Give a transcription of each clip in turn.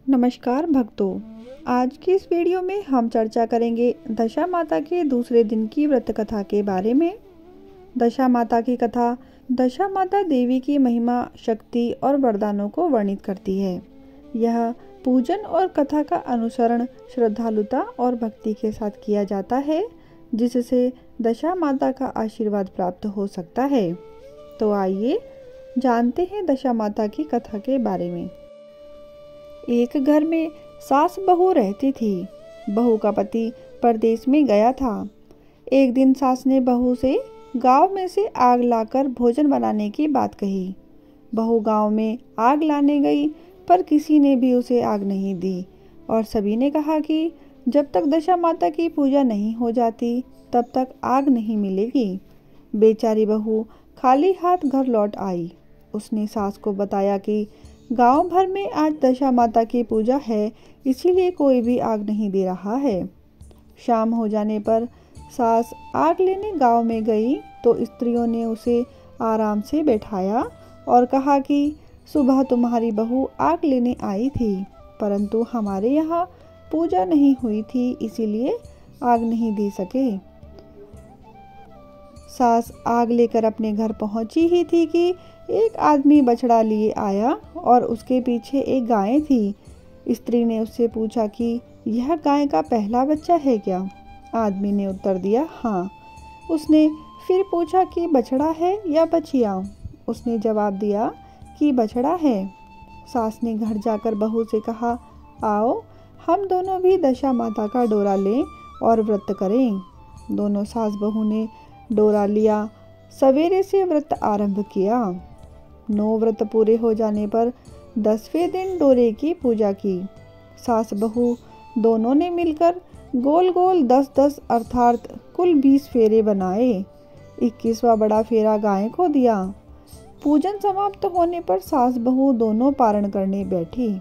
नमस्कार भक्तों। आज की इस वीडियो में हम चर्चा करेंगे दशा माता के दूसरे दिन की व्रत कथा के बारे में। दशा माता की कथा दशा माता देवी की महिमा, शक्ति और वरदानों को वर्णित करती है। यह पूजन और कथा का अनुसरण श्रद्धालुता और भक्ति के साथ किया जाता है, जिससे दशा माता का आशीर्वाद प्राप्त हो सकता है। तो आइए जानते हैं दशा माता की कथा के बारे में। एक घर में सास बहू रहती थी। बहू का पति परदेश में गया था। एक दिन सास ने बहू से गांव में से आग लाकर भोजन बनाने की बात कही। बहू गांव में आग लाने गई, पर किसी ने भी उसे आग नहीं दी और सभी ने कहा कि जब तक दशा माता की पूजा नहीं हो जाती तब तक आग नहीं मिलेगी। बेचारी बहू खाली हाथ घर लौट आई। उसने सास को बताया कि गांव भर में आज दशा माता की पूजा है, इसीलिए कोई भी आग नहीं दे रहा है। शाम हो जाने पर सास आग लेने गांव में गई तो स्त्रियों ने उसे आराम से बैठाया और कहा कि सुबह तुम्हारी बहू आग लेने आई थी, परंतु हमारे यहाँ पूजा नहीं हुई थी, इसीलिए आग नहीं दे सके। सास आग लेकर अपने घर पहुंची ही थी कि एक आदमी बछड़ा लिए आया और उसके पीछे एक गाय थी। स्त्री ने उससे पूछा कि यह गाय का पहला बच्चा है क्या? आदमी ने उत्तर दिया हाँ। उसने फिर पूछा कि बछड़ा है या बछिया? उसने जवाब दिया कि बछड़ा है। सास ने घर जाकर बहू से कहा, आओ हम दोनों भी दशा माता का डोरा लें और व्रत करें। दोनों सास बहू ने डोरा लिया। सवेरे से व्रत आरंभ किया। 9 व्रत पूरे हो जाने पर 10वें दिन डोरे की पूजा की। सास बहू दोनों ने मिलकर गोल गोल 10-10 अर्थात कुल 20 फेरे बनाए। 21वां बड़ा फेरा गाय को दिया। पूजन समाप्त होने पर सास बहू दोनों पारण करने बैठी।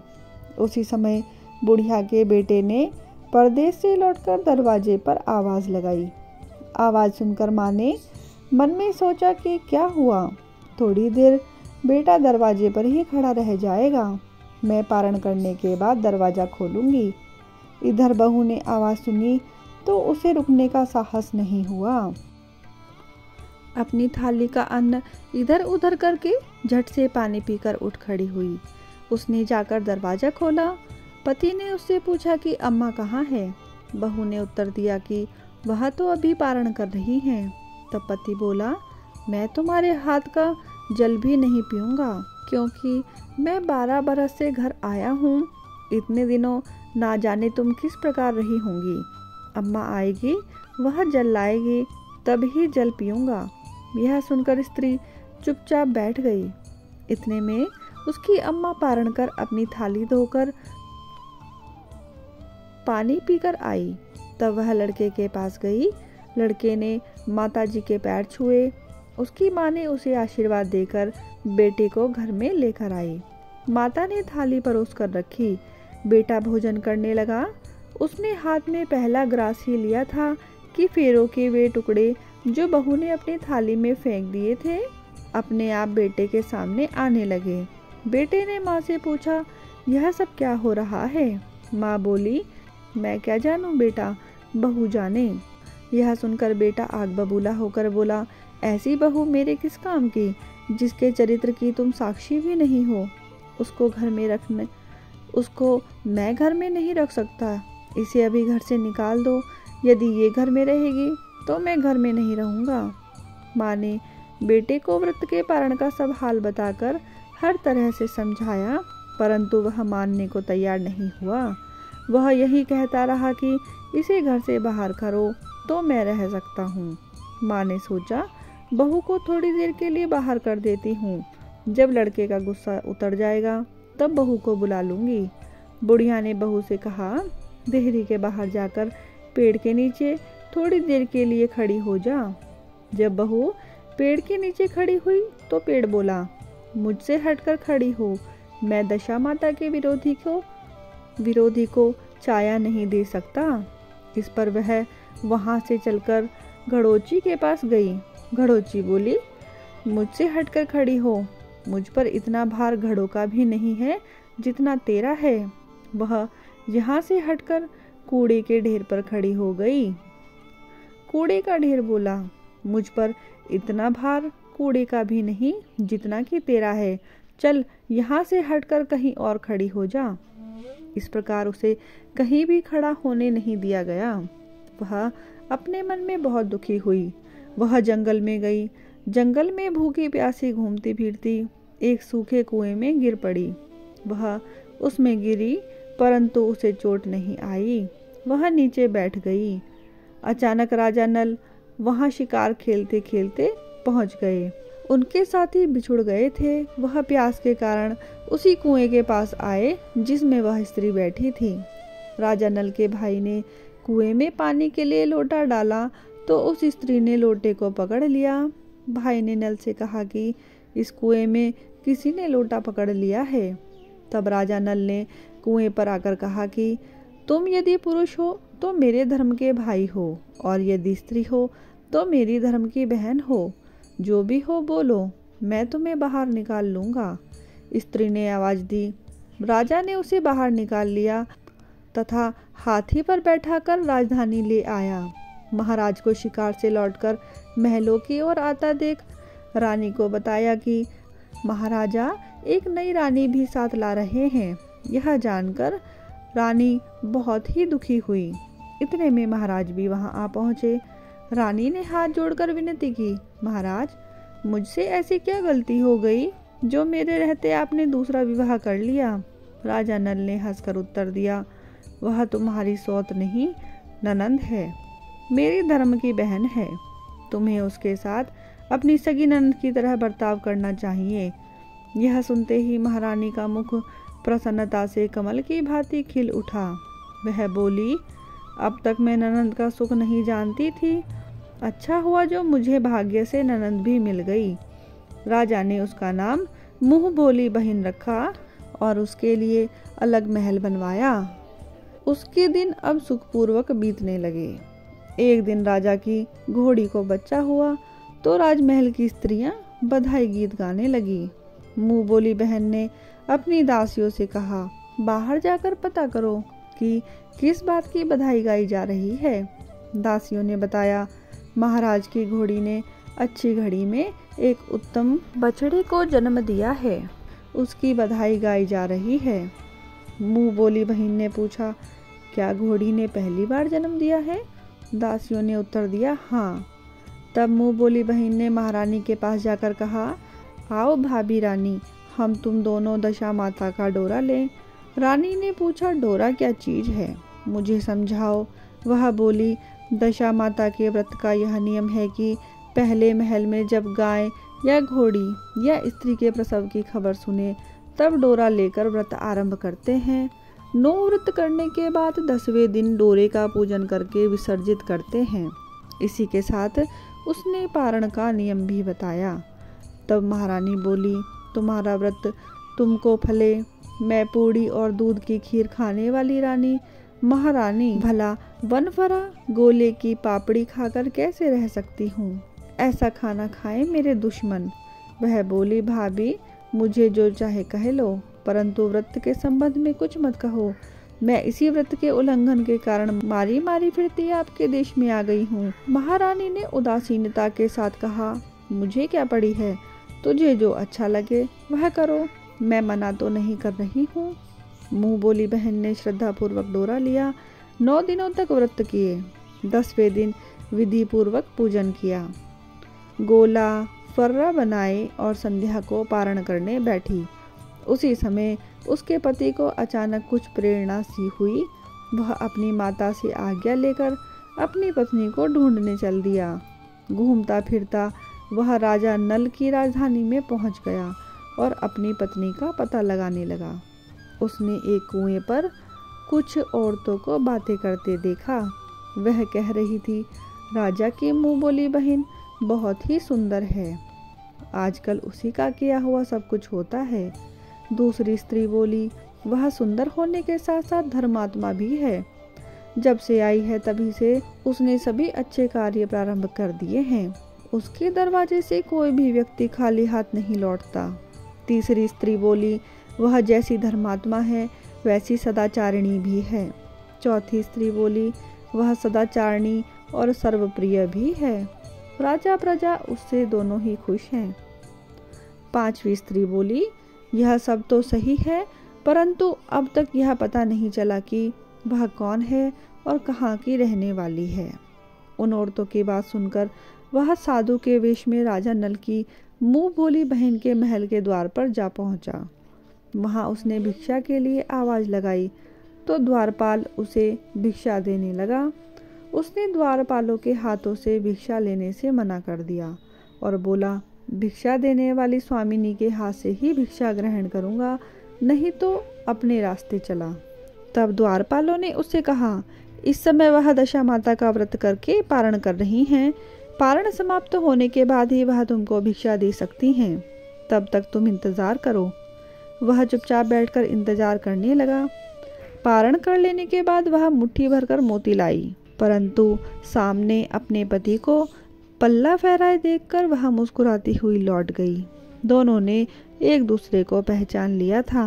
उसी समय बुढ़िया के बेटे ने परदेश से लौटकर दरवाजे पर आवाज लगाई। आवाज सुनकर माँ ने मन में सोचा कि क्या हुआ, थोड़ी देर बेटा दरवाजे पर ही खड़ा रह जाएगा, मैं पारण करने के बाद दरवाजा खोलूंगी। इधर बहू ने आवाज सुनी तो उसे रुकने का साहस नहीं हुआ। अपनी थाली का अन्न इधर उधर करके झट से पानी पीकर उठ खड़ी हुई। उसने जाकर दरवाजा खोला। पति ने उससे पूछा कि अम्मा कहाँ है? बहू ने उत्तर दिया कि वह तो अभी पारण कर रही हैं। तब पति बोला, मैं तुम्हारे हाथ का जल भी नहीं पीऊंगा, क्योंकि मैं 12 बरस से घर आया हूँ। इतने दिनों ना जाने तुम किस प्रकार रही होंगी। अम्मा आएगी, वह जल लाएगी, तब ही जल पीऊंगा। यह सुनकर स्त्री चुपचाप बैठ गई। इतने में उसकी अम्मा पारण कर अपनी थाली धोकर पानी पीकर आई। तब वह लड़के के पास गई। लड़के ने माताजी के पैर छुए। उसकी माँ ने उसे आशीर्वाद देकर बेटे को घर में लेकर आई। माता ने थाली परोस कर रखी। बेटा भोजन करने लगा। उसने हाथ में पहला ग्रास ही लिया था कि फेरों के वे टुकड़े जो बहू ने अपनी थाली में फेंक दिए थे, अपने आप बेटे के सामने आने लगे। बेटे ने माँ से पूछा, यह सब क्या हो रहा है? माँ बोली, मैं क्या जानूं बेटा, बहू जाने। यह सुनकर बेटा आग बबूला होकर बोला, ऐसी बहू मेरे किस काम की, जिसके चरित्र की तुम साक्षी भी नहीं हो। उसको मैं घर में नहीं रख सकता। इसे अभी घर से निकाल दो। यदि ये घर में रहेगी तो मैं घर में नहीं रहूँगा। माँ ने बेटे को व्रत के पारण का सब हाल बताकर हर तरह से समझाया, परंतु वह मानने को तैयार नहीं हुआ। वह यही कहता रहा कि इसे घर से बाहर करो तो मैं रह सकता हूँ। माँ ने सोचा, बहू को थोड़ी देर के लिए बाहर कर देती हूँ। जब लड़के का गुस्सा उतर जाएगा तब बहू को बुला लूँगी। बुढ़िया ने बहू से कहा, देहरी के बाहर जाकर पेड़ के नीचे थोड़ी देर के लिए खड़ी हो जा। जब बहू पेड़ के नीचे खड़ी हुई तो पेड़ बोला, मुझसे हटकर खड़ी हो। मैं दशा माता के विरोधी को छाया नहीं दे सकता। इस पर वह वहां से चलकर घड़ोची के पास गई। घड़ोची बोली, मुझसे हटकर खड़ी हो। मुझ पर इतना भार घड़ों का भी नहीं है जितना तेरा है। वह यहाँ से हटकर कूड़े के ढेर पर खड़ी हो गई। कूड़े का ढेर बोला, मुझ पर इतना भार कूड़े का भी नहीं जितना कि तेरा है, चल यहाँ से हटकर कहीं और खड़ी हो जा। इस प्रकार उसे कहीं भी खड़ा होने नहीं दिया गया। वह अपने मन में बहुत दुखी हुई। वह जंगल में गई। जंगल में भूखी प्यासी घूमती फिरती एक सूखे कुएं में गिर पड़ी। वह उसमें गिरी परंतु उसे चोट नहीं आई। वह नीचे बैठ गई। अचानक राजा नल वहां शिकार खेलते खेलते पहुंच गए। उनके साथी बिछुड़ गए थे। वह प्यास के कारण उसी कुएं के पास आए जिसमें वह स्त्री बैठी थी। राजा नल के भाई ने कुएं में पानी के लिए लोटा डाला तो उस स्त्री ने लोटे को पकड़ लिया। भाई ने नल से कहा कि इस कुएं में किसी ने लोटा पकड़ लिया है। तब राजा नल ने कुएं पर आकर कहा कि तुम यदि पुरुष हो तो मेरे धर्म के भाई हो, और यदि स्त्री हो तो मेरी धर्म की बहन हो। जो भी हो बोलो, मैं तुम्हें बाहर निकाल लूंगा। स्त्री ने आवाज दी। राजा ने उसे बाहर निकाल लिया तथा हाथी पर बैठाकर राजधानी ले आया। महाराज को शिकार से लौटकर महलों की ओर आता देख रानी को बताया कि महाराजा एक नई रानी भी साथ ला रहे हैं। यह जानकर रानी बहुत ही दुखी हुई। इतने में महाराज भी वहां आ पहुंचे। रानी ने हाथ जोड़कर विनती की, महाराज, मुझसे ऐसी क्या गलती हो गई जो मेरे रहते आपने दूसरा विवाह कर लिया। राजा नल ने हंसकर उत्तर दिया, वह तुम्हारी सौत नहीं ननंद है, मेरी धर्म की बहन है। तुम्हें उसके साथ अपनी सगी ननंद की तरह बर्ताव करना चाहिए। यह सुनते ही महारानी का मुख प्रसन्नता से कमल की भांति खिल उठा। वह बोली, अब तक मैं ननंद का सुख नहीं जानती थी। अच्छा हुआ जो मुझे भाग्य से ननंद भी मिल गई। राजा ने उसका नाम मुंह बोली बहन रखा और उसके लिए अलग महल बनवाया। उसके दिन अब सुखपूर्वक बीतने लगे। एक दिन राजा की घोड़ी को बच्चा हुआ तो राजमहल की स्त्रियां बधाई गीत गाने लगी। मुंह बोली बहन ने अपनी दासियों से कहा, बाहर जाकर पता करो कि किस बात की बधाई गाई जा रही है। दासियों ने बताया, महाराज की घोड़ी ने अच्छी घड़ी में एक उत्तम बछड़े को जन्म दिया है, उसकी बधाई गाई जा रही है। मुंह बोली बहन ने पूछा, क्या घोड़ी ने पहली बार जन्म दिया है? दासियों ने उत्तर दिया, हाँ। तब मुंह बोली बहन ने महारानी के पास जाकर कहा, आओ भाभी रानी, हम तुम दोनों दशा माता का डोरा लें। रानी ने पूछा, डोरा क्या चीज है, मुझे समझाओ। वह बोली, दशा माता के व्रत का यह नियम है कि पहले महल में जब गाय या घोड़ी या स्त्री के प्रसव की खबर सुने तब डोरा लेकर व्रत आरंभ करते हैं। 9 व्रत करने के बाद 10वें दिन डोरे का पूजन करके विसर्जित करते हैं। इसी के साथ उसने पारण का नियम भी बताया। तब महारानी बोली, तुम्हारा व्रत तुमको फले। मैं पूड़ी और दूध की खीर खाने वाली रानी महारानी भला वनफरा गोले की पापड़ी खाकर कैसे रह सकती हूँ? ऐसा खाना खाए मेरे दुश्मन। वह बोली, भाभी मुझे जो चाहे कह लो, परंतु व्रत के संबंध में कुछ मत कहो। मैं इसी व्रत के उल्लंघन के कारण मारी मारी फिरती आपके देश में आ गई हूँ। महारानी ने उदासीनता के साथ कहा, मुझे क्या पड़ी है, तुझे जो अच्छा लगे वह करो, मैं मना तो नहीं कर रही हूँ। मुंह बोली बहन ने श्रद्धा पूर्वक डोरा लिया। 9 दिनों तक व्रत किए। 10वें दिन विधि पूर्वक पूजन किया। गोला फर्रा बनाए और संध्या को पारण करने बैठी। उसी समय उसके पति को अचानक कुछ प्रेरणा सी हुई। वह अपनी माता से आज्ञा लेकर अपनी पत्नी को ढूंढने चल दिया। घूमता फिरता वह राजा नल की राजधानी में पहुंच गया और अपनी पत्नी का पता लगाने लगा। उसने एक कुएं पर कुछ औरतों को बातें करते देखा। वह कह रही थी, राजा की मुंह बोली बहन बहुत ही सुंदर है, आजकल उसी का किया हुआ सब कुछ होता है। दूसरी स्त्री बोली, वह सुंदर होने के साथ साथ धर्मात्मा भी है, जब से आई है तभी से उसने सभी अच्छे कार्य प्रारंभ कर दिए हैं, उसके दरवाजे से कोई भी व्यक्ति खाली हाथ नहीं लौटता। तीसरी स्त्री बोली, वह जैसी धर्मात्मा है वैसी सदाचारिणी भी है। चौथी स्त्री बोली, वह सदाचारिणी और सर्वप्रिय भी है। राजा प्रजा उससे दोनों ही खुश हैं। पांचवी स्त्री बोली, यह सब तो सही है, परंतु अब तक यह पता नहीं चला कि वह कौन है और कहाँ की रहने वाली है। उन औरतों की बात सुनकर वह साधु के वेश में राजा नल की मुंह बोली बहन के महल के द्वार पर जा पहुंचा। वहां उसने भिक्षा के लिए आवाज लगाई तो द्वारपाल उसे भिक्षा देने लगा। उसने द्वारपालों के हाथों से भिक्षा लेने से मना कर दिया और बोला, भिक्षा देने वाली स्वामिनी के हाथ से ही भिक्षा ग्रहण करूंगा, नहीं तो अपने रास्ते चला। तब द्वारपालों ने उससे कहा, इस समय वह दशा माता का व्रत करके पारण कर रही हैं। पारण समाप्त होने के बाद ही वह तुमको भिक्षा दे सकती हैं। तब तक तुम इंतजार करो। वह चुपचाप बैठकर इंतजार करने लगा। पारण कर लेने के बाद वह मुट्ठी भरकर मोती लाई, परंतु सामने अपने पति को पल्ला फहराए देखकर वह मुस्कुराती हुई लौट गई। दोनों ने एक दूसरे को पहचान लिया था।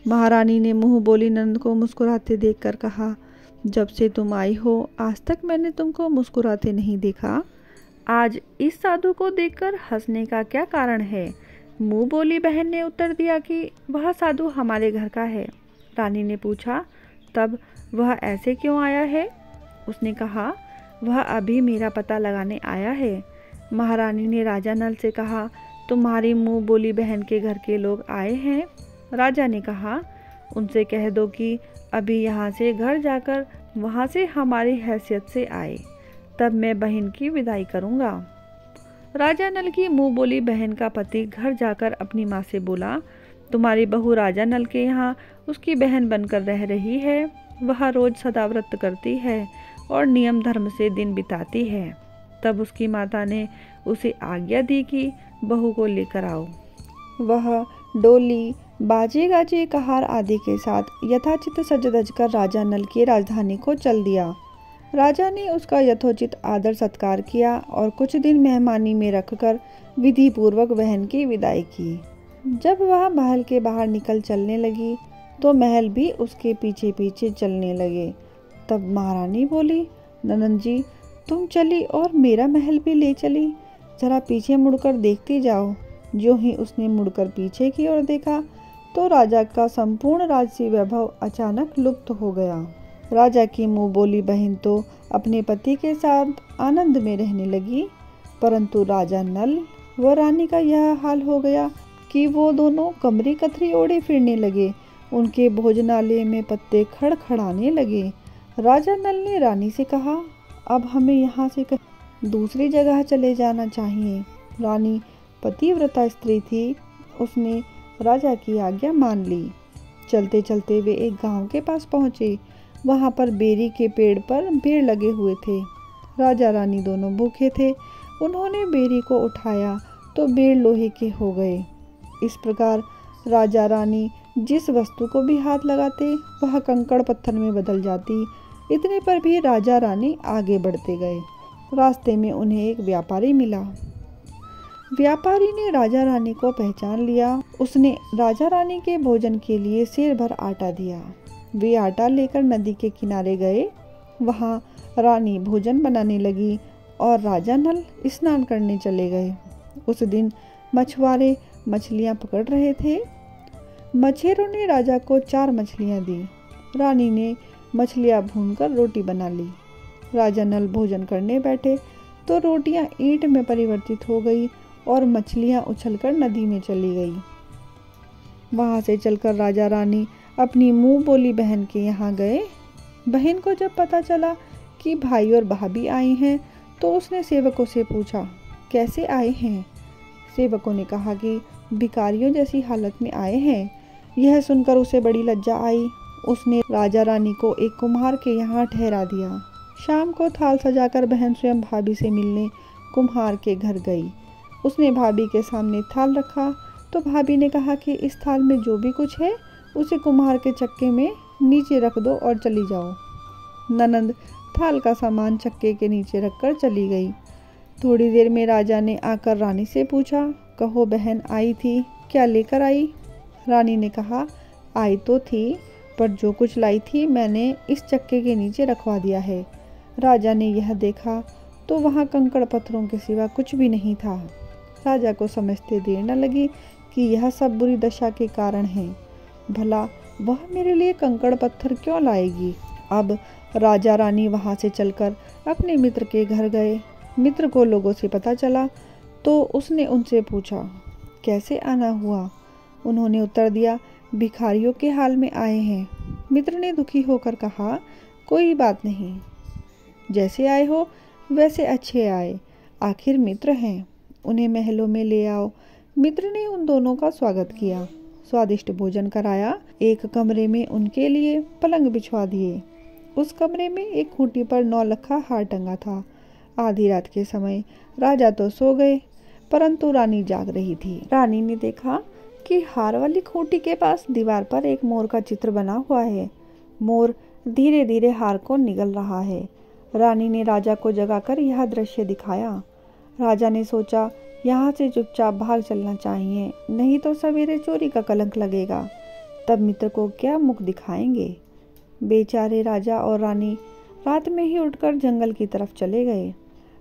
महारानी ने मुंह बोली नंद को मुस्कुराते देखकर कहा, जब से तुम आई हो आज तक मैंने तुमको मुस्कुराते नहीं देखा। आज इस साधु को देखकर हंसने का क्या कारण है? मुंह बोली बहन ने उत्तर दिया कि वह साधु हमारे घर का है। रानी ने पूछा, तब वह ऐसे क्यों आया है? उसने कहा, वह अभी मेरा पता लगाने आया है। महारानी ने राजा नल से कहा, तुम्हारी मुंह बोली बहन के घर के लोग आए हैं। राजा ने कहा, उनसे कह दो कि अभी यहाँ से घर जाकर वहाँ से हमारी हैसियत से आए, तब मैं बहन की विदाई करूँगा। राजा नल की मुंह बोली बहन का पति घर जाकर अपनी माँ से बोला, तुम्हारी बहू राजा नल के यहाँ उसकी बहन बनकर रह रही है। वह रोज सदाव्रत करती है और नियम धर्म से दिन बिताती है। तब उसकी माता ने उसे आज्ञा दी कि बहू को लेकर आओ। वह डोली, बाजे गाजे, कहार आदि के साथ यथाचित सज धज कर राजा नल की राजधानी को चल दिया। राजा ने उसका यथोचित आदर सत्कार किया और कुछ दिन मेहमानी में रखकर विधि पूर्वक बहन की विदाई की। जब वह महल के बाहर निकल चलने लगी तो महल भी उसके पीछे पीछे चलने लगे। तब महारानी बोली, ननद जी तुम चली और मेरा महल भी ले चली, जरा पीछे मुड़कर देखती जाओ। जो ही उसने मुड़कर पीछे की ओर देखा तो राजा का संपूर्ण राजसी वैभव अचानक लुप्त हो गया। राजा की मुंह बोली बहन तो अपने पति के साथ आनंद में रहने लगी, परंतु राजा नल व रानी का यह हाल हो गया कि वो दोनों कमरी कथरी ओढ़े फिरने लगे। उनके भोजनालय में पत्ते खड़खड़ाने लगे। राजा नल ने रानी से कहा, अब हमें यहाँ से दूसरी जगह चले जाना चाहिए। रानी पतिव्रता स्त्री थी, उसने राजा की आज्ञा मान ली। चलते चलते वे एक गांव के पास पहुँचे। वहाँ पर बेरी के पेड़ पर बेर लगे हुए थे। राजा रानी दोनों भूखे थे। उन्होंने बेरी को उठाया तो बेर लोहे के हो गए। इस प्रकार राजा रानी जिस वस्तु को भी हाथ लगाते वह कंकड़ पत्थर में बदल जाती। इतने पर भी राजा रानी आगे बढ़ते गए। रास्ते में उन्हें एक व्यापारी मिला। व्यापारी ने राजा रानी को पहचान लिया। उसने राजा रानी के भोजन के लिए सेर भर आटा दिया। वे आटा लेकर नदी के किनारे गए। वहाँ रानी भोजन बनाने लगी और राजा नल स्नान करने चले गए। उस दिन मछुआरे मछलियाँ पकड़ रहे थे। मछेरों ने राजा को 4 मछलियाँ दी। रानी ने मछलियाँ भूनकर रोटी बना ली। राजा नल भोजन करने बैठे तो रोटियाँ ईंट में परिवर्तित हो गई और मछलियाँ उछलकर नदी में चली गई। वहाँ से चलकर राजा रानी अपनी मुंह बोली बहन के यहाँ गए। बहन को जब पता चला कि भाई और भाभी आए हैं तो उसने सेवकों से पूछा, कैसे आए हैं? सेवकों ने कहा कि भिखारियों जैसी हालत में आए हैं। यह सुनकर उसे बड़ी लज्जा आई। उसने राजा रानी को एक कुम्हार के यहाँ ठहरा दिया। शाम को थाल सजाकर बहन स्वयं भाभी से मिलने कुम्हार के घर गई। उसने भाभी के सामने थाल रखा तो भाभी ने कहा कि इस थाल में जो भी कुछ है उसे कुम्हार के चक्के में नीचे रख दो और चली जाओ। ननद थाल का सामान चक्के के नीचे रखकर चली गई। थोड़ी देर में राजा ने आकर रानी से पूछा, कहो बहन आई थी, क्या लेकर आई? रानी ने कहा, आई तो थी पर जो कुछ लाई थी मैंने इस चक्के के नीचे रखवा दिया है। राजा ने यह देखा तो वहाँ कंकड़ पत्थरों के सिवा कुछ भी नहीं था। राजा को समझते देर न लगी कि यह सब बुरी दशा के कारण है। भला वह मेरे लिए कंकड़ पत्थर क्यों लाएगी। अब राजा रानी वहाँ से चलकर अपने मित्र के घर गए। मित्र को लोगों से पता चला तो उसने उनसे पूछा, कैसे आना हुआ। उन्होंने उत्तर दिया, भिखारियों के हाल में आए हैं। मित्र ने दुखी होकर कहा, कोई बात नहीं, जैसे आए हो वैसे अच्छे आए, आखिर मित्र हैं, उन्हें महलों में ले आओ। मित्र ने उन दोनों का स्वागत किया, स्वादिष्ट भोजन कराया, एक कमरे में उनके लिए पलंग बिछवा दिए। उस कमरे में एक खूंटी पर 9 लखा हार टंगा था। आधी रात के समय राजा तो सो गए, परंतु रानी जाग रही थी। रानी ने देखा कि हार वाली खूंटी के पास दीवार पर एक मोर का चित्र बना हुआ है। मोर धीरे धीरे हार को निगल रहा है। रानी ने राजा को जगाकर यह दृश्य दिखाया। राजा ने सोचा, यहाँ से चुपचाप भाग चलना चाहिए, नहीं तो सवेरे चोरी का कलंक लगेगा, तब मित्र को क्या मुख दिखाएंगे। बेचारे राजा और रानी रात में ही उठकर जंगल की तरफ चले गए।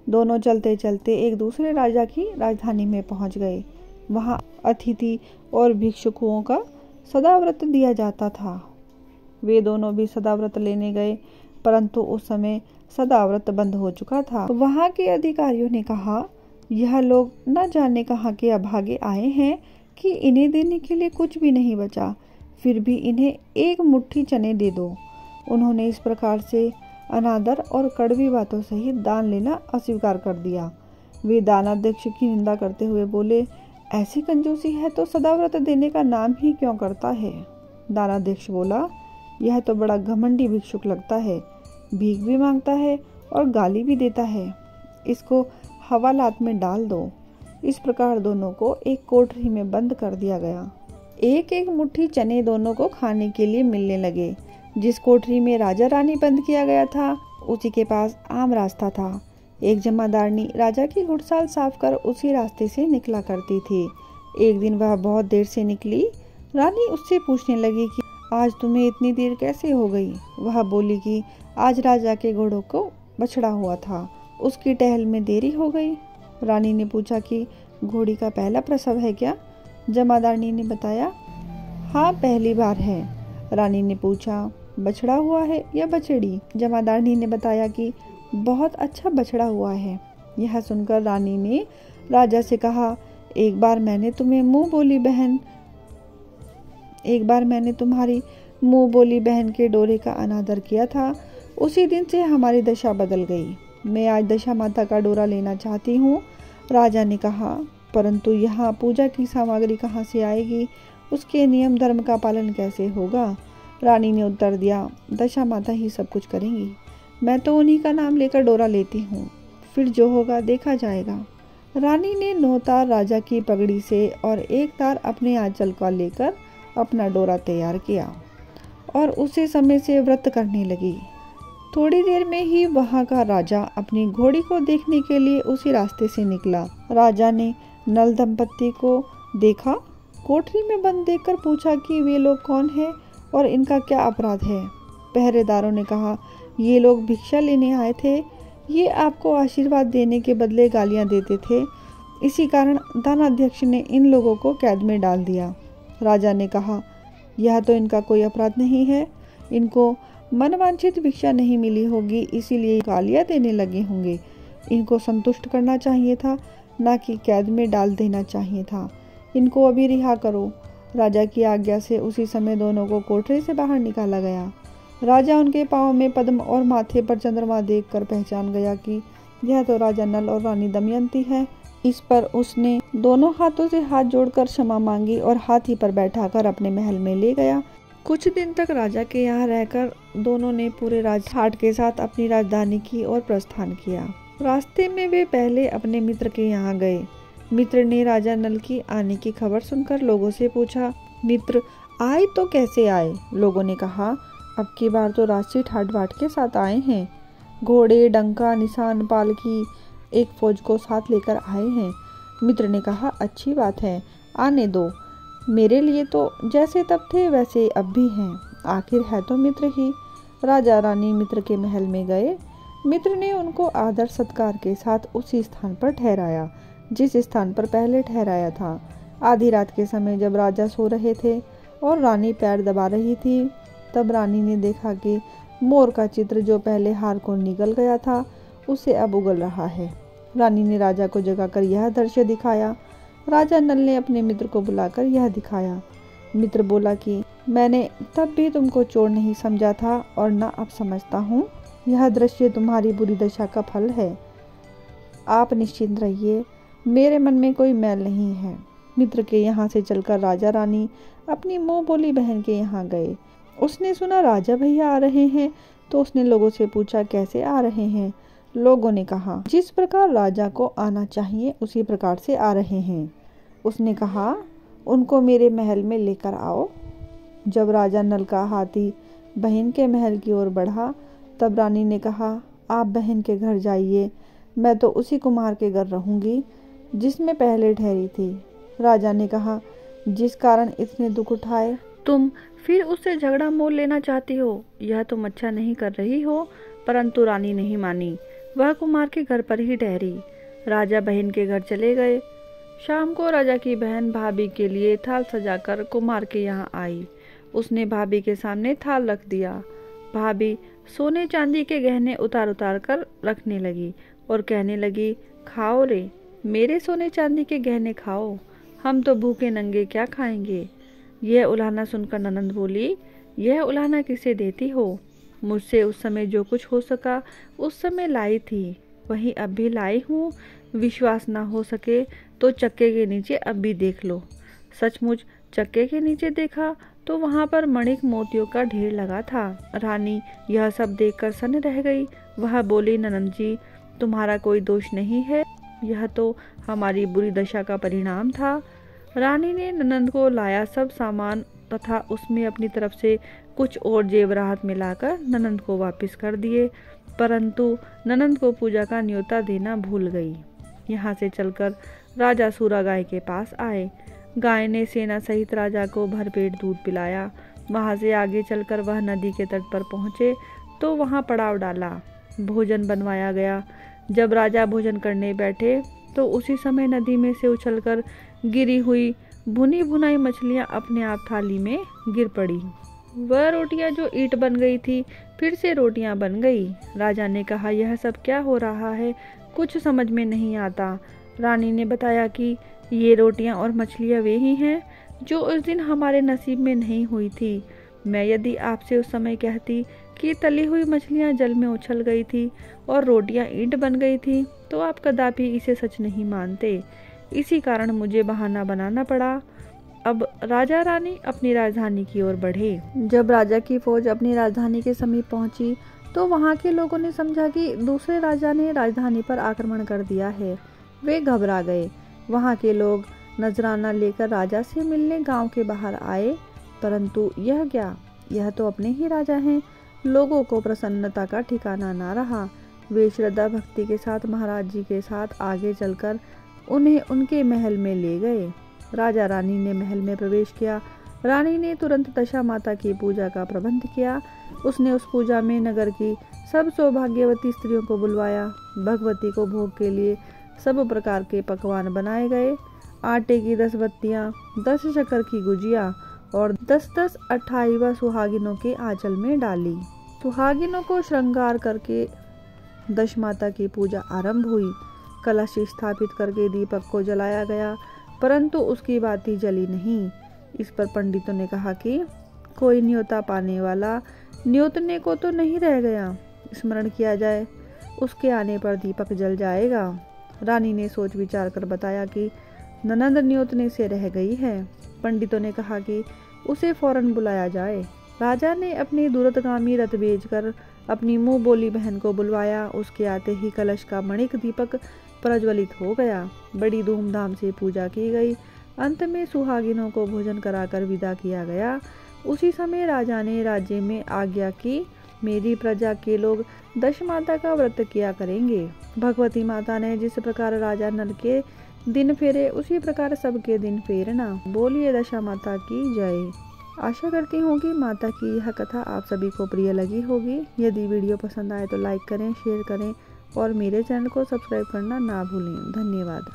दोनों चलते चलते एक दूसरे राजा की राजधानी में पहुंच गए। वहां अतिथि और भिक्षुकों का सदाव्रत दिया जाता था। वे दोनों भी सदाव्रत लेने गए, परंतु उस समय सदाव्रत बंद हो चुका था। वहां के अधिकारियों ने कहा, यह लोग न जाने कहाँ के अभागे आए हैं कि इन्हें देने के लिए कुछ भी नहीं बचा, फिर भी इन्हें एक मुट्ठी चने दे दो। उन्होंने इस प्रकार से अनादर और कड़वी बातों सहित दान लेना अस्वीकार कर दिया। वे दानाध्यक्ष की निंदा करते हुए बोले, ऐसी कंजूसी है तो सदाव्रत देने का नाम ही क्यों करता है। दानाध्यक्ष बोला, यह तो बड़ा घमंडी भिक्षुक लगता है, भीख भी मांगता है और गाली भी देता है, इसको हवालात में डाल दो। इस प्रकार दोनों को एक कोठरी में बंद कर दिया गया। एक एक मुट्ठी चने दोनों को खाने के लिए मिलने लगे। जिस कोठरी में राजा रानी बंद किया गया था उसी के पास आम रास्ता था। एक जमादारनी राजा की घुड़साल साफ कर उसी रास्ते से निकला करती थी। एक दिन वह बहुत देर से निकली। रानी उससे पूछने लगी कि आज तुम्हें इतनी देर कैसे हो गई। वह बोली कि आज राजा के घोड़ों को बछड़ा हुआ था, उसकी टहल में देरी हो गई। रानी ने पूछा कि घोड़ी का पहला प्रसव है क्या। जमादारनी ने बताया, हाँ पहली बार है। रानी ने पूछा, बछड़ा हुआ है या बछड़ी। जमादारनी ने बताया कि बहुत अच्छा बछड़ा हुआ है। यह सुनकर रानी ने राजा से कहा, एक बार मैंने तुम्हारी मुंह बोली बहन के डोरे का अनादर किया था, उसी दिन से हमारी दशा बदल गई। मैं आज दशा माता का डोरा लेना चाहती हूँ। राजा ने कहा, परंतु यहाँ पूजा की सामग्री कहाँ से आएगी, उसके नियम धर्म का पालन कैसे होगा। रानी ने उत्तर दिया, दशा माता ही सब कुछ करेंगी, मैं तो उन्हीं का नाम लेकर डोरा लेती हूँ, फिर जो होगा देखा जाएगा। रानी ने 9 तार राजा की पगड़ी से और 1 तार अपने आंचल का लेकर अपना डोरा तैयार किया और उसी समय से व्रत करने लगी। थोड़ी देर में ही वहां का राजा अपनी घोड़ी को देखने के लिए उसी रास्ते से निकला। राजा ने नल दंपत्ति को देखा। कोठरी में बंद देखकर पूछा कि वे लोग कौन हैं और इनका क्या अपराध है। पहरेदारों ने कहा, ये लोग भिक्षा लेने आए थे, ये आपको आशीर्वाद देने के बदले गालियां देते थे, इसी कारण दानाध्यक्ष ने इन लोगों को कैद में डाल दिया। राजा ने कहा, यह तो इनका कोई अपराध नहीं है, इनको मनवांछित भिक्षा नहीं मिली होगी, इसीलिए गालियां देने लगे होंगे। इनको संतुष्ट करना चाहिए था, ना कि कैद में डाल देना चाहिए था। इनको अभी रिहा करो। राजा की आज्ञा से उसी समय दोनों को कोठरी से बाहर निकाला गया। राजा उनके पांव में पद्म और माथे पर चंद्रमा देखकर पहचान गया कि यह तो राजा नल और रानी दमयंती है। इस पर उसने दोनों हाथों से हाथ जोड़कर क्षमा मांगी और हाथी पर बैठाकर अपने महल में ले गया। कुछ दिन तक राजा के यहाँ रहकर दोनों ने पूरे राजठाट के साथ अपनी राजधानी की ओर प्रस्थान किया। रास्ते में वे पहले अपने मित्र के यहाँ गए। मित्र ने राजा नल की आने की खबर सुनकर लोगों से पूछा, मित्र आए तो कैसे आए। लोगों ने कहा, अब की बार तो राजसी ठाट बाट के साथ आए हैं, घोड़े, डंका, निशान, पालकी, एक फौज को साथ लेकर आए हैं। मित्र ने कहा, अच्छी बात है, आने दो, मेरे लिए तो जैसे तब थे वैसे अब भी हैं, आखिर है तो मित्र ही। राजा रानी मित्र के महल में गए। मित्र ने उनको आदर सत्कार के साथ उसी स्थान पर ठहराया जिस स्थान पर पहले ठहराया था। आधी रात के समय जब राजा सो रहे थे और रानी पैर दबा रही थी, तब रानी ने देखा कि मोर का चित्र जो पहले हार को निगल गया था उसे अब उगल रहा है। रानी ने राजा को जगाकर यह दृश्य दिखाया। राजा नल ने अपने मित्र को बुलाकर यह दिखाया। मित्र बोला कि मैंने तब भी तुमको चोर नहीं समझा था और न अब समझता हूँ। यह दृश्य तुम्हारी बुरी दशा का फल है। आप निश्चिंत रहिए, मेरे मन में कोई मैल नहीं है। मित्र के यहाँ से चलकर राजा रानी अपनी मुँह बोली बहन के यहाँ गए। उसने सुना राजा भैया आ रहे हैं तो उसने लोगों से पूछा कैसे आ रहे हैं। लोगों ने कहा जिस प्रकार राजा को आना चाहिए उसी प्रकार से आ रहे हैं। उसने कहा उनको मेरे महल में लेकर आओ। जब राजा नल का हाथी बहन के महल की ओर बढ़ा तब रानी ने कहा आप बहन के घर जाइए, मैं तो उसी कुम्हार के घर रहूंगी जिसमें पहले ठहरी थी। राजा ने कहा जिस कारण इतने दुख उठाए तुम फिर उससे झगड़ा मोल लेना चाहती हो, यह तुम अच्छा नहीं कर रही हो। परंतु रानी नहीं मानी, वह कुमार के घर पर ही ठहरी। राजा बहन के घर चले गए। शाम को राजा की बहन भाभी के लिए थाल सजाकर कुमार के यहाँ आई। उसने भाभी के सामने थाल रख दिया। भाभी सोने चांदी के गहने उतार उतार कर रखने लगी और कहने लगी खाओ रे मेरे सोने चांदी के गहने खाओ, हम तो भूखे नंगे क्या खाएंगे। यह उलाहना सुनकर ननंद बोली यह उलाहना किसे देती हो? मुझसे उस समय जो कुछ हो सका उस समय लाई थी, वही अब भी लाई हूँ। विश्वास ना हो सके तो चक्के के नीचे अब भी देख लो। सचमुच चक्के के नीचे देखा तो वहाँ पर मणिक मोतियों का ढेर लगा था। रानी यह सब देखकर सन्न रह गई। वह बोली ननंद जी तुम्हारा कोई दोष नहीं है, यह तो हमारी बुरी दशा का परिणाम था। रानी ने ननंद को लाया सब सामान तथा उसमें अपनी तरफ से कुछ और जेवरात मिलाकर ननंद को वापस कर दिए, परंतु ननंद को पूजा का न्योता देना भूल गई। यहाँ से चलकर राजा सूरा गाय के पास आए। गाय ने सेना सहित राजा को भरपेट दूध पिलाया। वहाँ से आगे चलकर वह नदी के तट पर पहुँचे तो वहाँ पड़ाव डाला। भोजन बनवाया गया। जब राजा भोजन करने बैठे तो उसी समय नदी में से उछलकर गिरी हुई भुनी भुनाई मछलियाँ अपने आप थाली में गिर पड़ी। वह रोटियां जो ईंट बन गई थी फिर से रोटियां बन गई। राजा ने कहा यह सब क्या हो रहा है, कुछ समझ में नहीं आता। रानी ने बताया कि ये रोटियां और मछलियां वे ही हैं जो उस दिन हमारे नसीब में नहीं हुई थी। मैं यदि आपसे उस समय कहती कि तली हुई मछलियां जल में उछल गई थी और रोटियां ईंट बन गई थी तो आप कदापि इसे सच नहीं मानते। इसी कारण मुझे बहाना बनाना पड़ा। अब राजा रानी अपनी राजधानी की ओर बढ़े। जब राजा की फौज अपनी राजधानी के समीप पहुंची तो वहां के लोगों ने समझा कि दूसरे राजा ने राजधानी पर आक्रमण कर दिया है। वे घबरा गए। वहां के लोग नजराना लेकर राजा से मिलने गांव के बाहर आए, परंतु यह क्या, यह तो अपने ही राजा हैं। लोगों को प्रसन्नता का ठिकाना ना रहा। वे श्रद्धा भक्ति के साथ महाराज जी के साथ आगे चलकर उन्हें उनके महल में ले गए। राजा रानी ने महल में प्रवेश किया। रानी ने तुरंत दशा माता की पूजा का प्रबंध किया। उसने उस पूजा में नगर की सब सौभाग्यवती स्त्रियों को बुलवाया। भगवती को भोग के लिए सब प्रकार के पकवान बनाए गए। आटे की 10 बत्तियां, 10 शक्कर की गुजिया और 10-10 28 सुहागिनों के आंचल में डाली। सुहागिनों को श्रृंगार करके दश माता की पूजा आरंभ हुई। कलश स्थापित करके दीपक को जलाया गया, परंतु उसकी बाती जली नहीं। इस पर पंडितों ने कहा कि कोई न्योता पाने वाला न्योतने को तो नहीं रह गया, स्मरण किया जाए, उसके आने पर दीपक जल जाएगा। रानी ने सोच विचार कर बताया कि ननंद न्योतने से रह गई है। पंडितों ने कहा कि उसे फौरन बुलाया जाए। राजा ने अपनी दूरगामी रथ भेजकर अपनी मुंह बोली बहन को बुलवाया। उसके आते ही कलश का मणिक दीपक प्रज्वलित हो गया। बड़ी धूमधाम से पूजा की गई। अंत में सुहागिनों को भोजन कराकर विदा किया गया। उसी समय राजा ने राज्य में आज्ञा की, मेरी प्रजा के लोग दश माता का व्रत किया करेंगे। भगवती माता ने जिस प्रकार राजा नल के दिन फेरे उसी प्रकार सबके दिन फेरना। बोलिए दशा माता की जय। आशा करती हूँ कि माता की यह कथा आप सभी को प्रिय लगी होगी। यदि वीडियो पसंद आए तो लाइक करें, शेयर करें और मेरे चैनल को सब्सक्राइब करना ना भूलें। धन्यवाद।